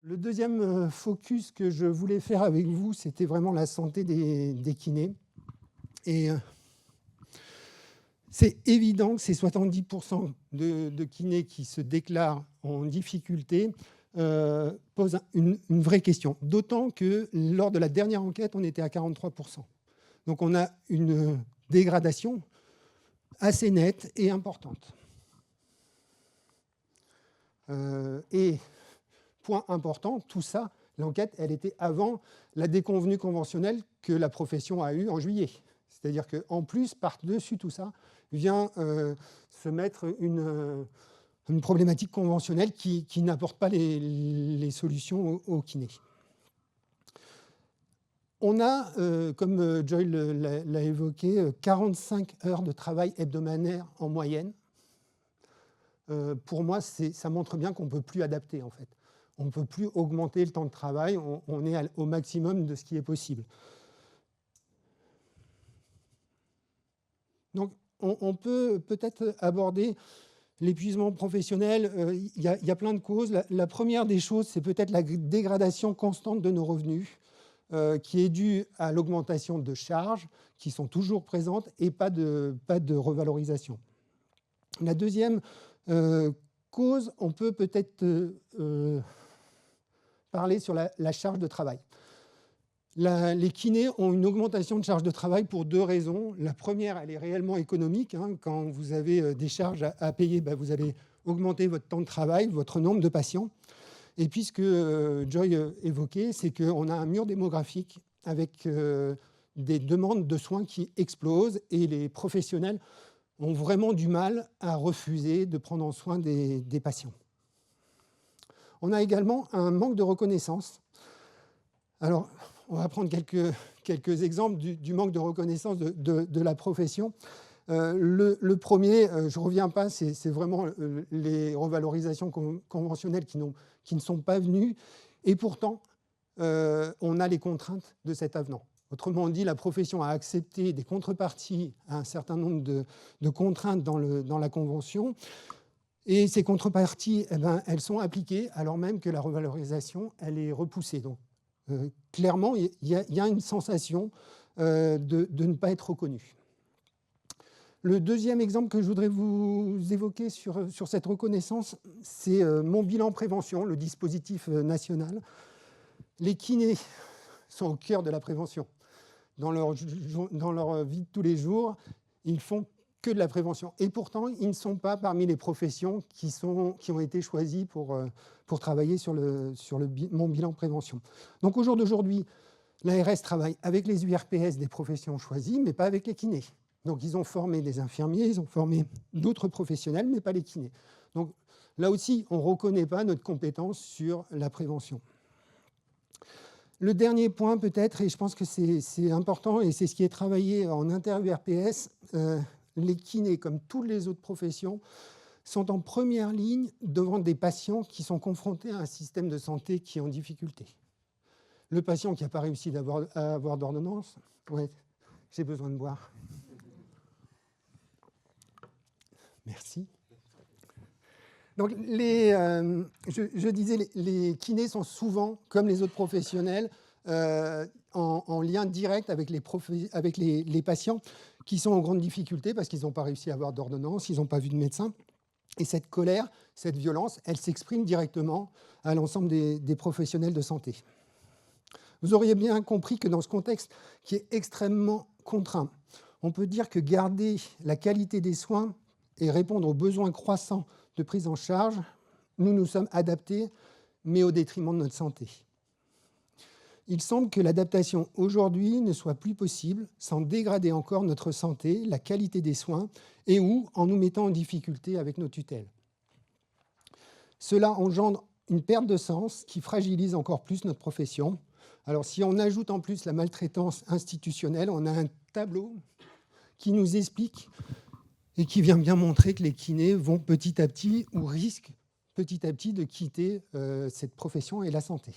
Le deuxième focus que je voulais faire avec vous, c'était vraiment la santé des kinés. Et c'est évident que ces 70% de kinés qui se déclarent en difficulté posent une vraie question. D'autant que lors de la dernière enquête, on était à 43%. Donc on a une dégradation assez nette et importante. Et point important, tout ça, l'enquête, elle était avant la déconvenue conventionnelle que la profession a eue en juillet. C'est-à-dire qu'en plus, par-dessus tout ça, vient se mettre une problématique conventionnelle qui n'apporte pas les solutions aux kinés. On a, comme Joy l'a évoqué, 45 heures de travail hebdomadaire en moyenne. Pour moi, ça montre bien qu'on ne peut plus adapter, en fait. On ne peut plus augmenter le temps de travail, on est au maximum de ce qui est possible. Donc, on peut peut-être aborder l'épuisement professionnel. Il y a plein de causes. La première des choses, c'est peut-être la dégradation constante de nos revenus, qui est due à l'augmentation de charges qui sont toujours présentes et pas de revalorisation. La deuxième cause, on peut peut-être parler sur la charge de travail. Les kinés ont une augmentation de charge de travail pour deux raisons. La première, elle est réellement économique. Quand vous avez des charges à payer, vous allez augmenter votre temps de travail, votre nombre de patients. Et puis ce que Joy évoquait, c'est qu'on a un mur démographique avec des demandes de soins qui explosent et les professionnels ont vraiment du mal à refuser de prendre en soin des patients. On a également un manque de reconnaissance. Alors, on va prendre quelques exemples du manque de reconnaissance de la profession. Le premier, je ne reviens pas, c'est vraiment les revalorisations conventionnelles qui ne sont pas venues. Et pourtant, on a les contraintes de cet avenant. Autrement dit, la profession a accepté des contreparties à un certain nombre de contraintes dans la Convention. Et ces contreparties, elles sont appliquées alors même que la revalorisation, elle est repoussée. Donc, clairement, il y a une sensation de ne pas être reconnu. Le deuxième exemple que je voudrais vous évoquer sur cette reconnaissance, c'est mon bilan prévention, le dispositif national. Les kinés sont au cœur de la prévention. Dans leur vie de tous les jours, ils font que de la prévention. Et pourtant, ils ne sont pas parmi les professions qui ont été choisies pour travailler sur mon bilan prévention. Donc au jour d'aujourd'hui, l'ARS travaille avec les URPS des professions choisies, mais pas avec les kinés. Donc ils ont formé des infirmiers, ils ont formé d'autres professionnels, mais pas les kinés. Donc là aussi, on ne reconnaît pas notre compétence sur la prévention. Le dernier point peut-être, et je pense que c'est important, et c'est ce qui est travaillé en inter-URPS, les kinés, comme toutes les autres professions, sont en première ligne devant des patients qui sont confrontés à un système de santé qui est en difficulté. Le patient qui n'a pas réussi à avoir d'ordonnance, ouais, j'ai besoin de boire. Merci. Donc, je disais, les kinés sont souvent, comme les autres professionnels, en lien direct avec les patients qui sont en grande difficulté parce qu'ils n'ont pas réussi à avoir d'ordonnance, ils n'ont pas vu de médecin. Et cette colère, cette violence, elle s'exprime directement à l'ensemble des professionnels de santé. Vous auriez bien compris que dans ce contexte qui est extrêmement contraint, on peut dire que garder la qualité des soins et répondre aux besoins croissants de prise en charge, nous nous sommes adaptés, mais au détriment de notre santé. Il semble que l'adaptation aujourd'hui ne soit plus possible sans dégrader encore notre santé, la qualité des soins, et ou en nous mettant en difficulté avec nos tutelles. Cela engendre une perte de sens qui fragilise encore plus notre profession. Alors si on ajoute en plus la maltraitance institutionnelle, on a un tableau qui nous explique et qui vient bien montrer que les kinés vont petit à petit ou risquent petit à petit de quitter cette profession et la santé.